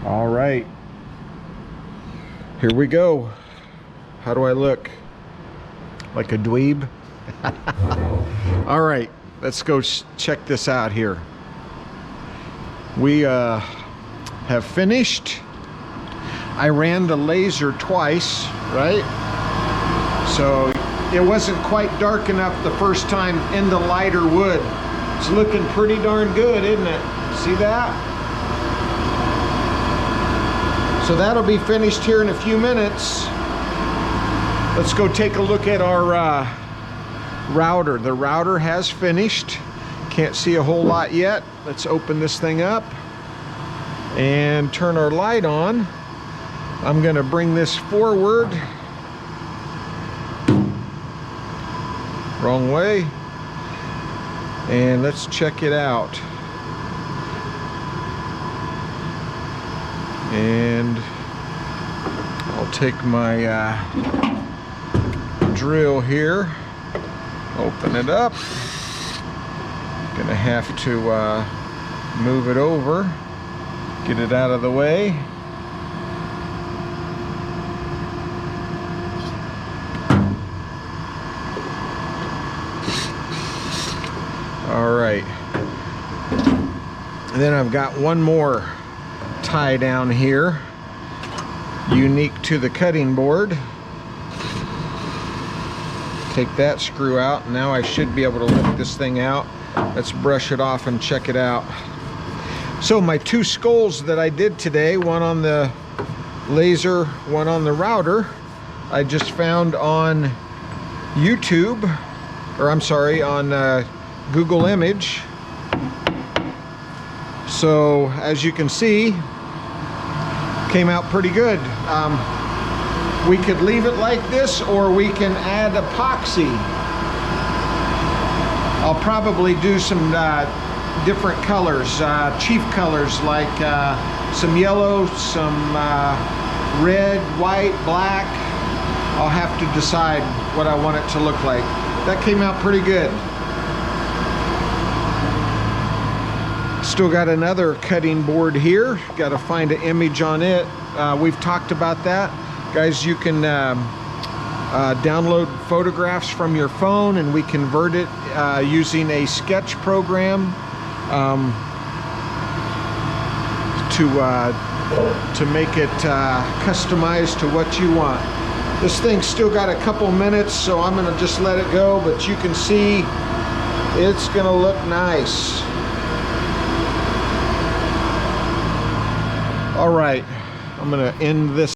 All right, here we go. How do I look? Like a dweeb? All right, let's go check this out here. We have finished. I ran the laser twice, right? So it wasn't quite dark enough the first time in the lighter wood. It's looking pretty darn good, isn't it? See that? So that'll be finished here in a few minutes. Let's go take a look at our router. The router has finished. Can't see a whole lot yet. Let's open this thing up and turn our light on. I'm gonna bring this forward. Wrong way. And let's check it out. And I'll take my drill here, open it up. Gonna have to move it over, get it out of the way. All right, and then I've got one more tie down here, unique to the cutting board. Take that screw out. Now I should be able to lift this thing out. Let's brush it off and check it out. So my two skulls that I did today, one on the laser, one on the router, I just found on YouTube, or I'm sorry, on Google Image. So as you can see, came out pretty good. We could leave it like this, or we can add epoxy. I'll probably do some different colors, chief colors, like some yellow, some red, white, black. I'll have to decide what I want it to look like. That came out pretty good. Still got another cutting board here. Got to find an image on it. We've talked about that. Guys, you can download photographs from your phone, and we convert it using a sketch program to make it customized to what you want. This thing's still got a couple minutes, so I'm gonna just let it go, but you can see it's gonna look nice. All right, I'm gonna end this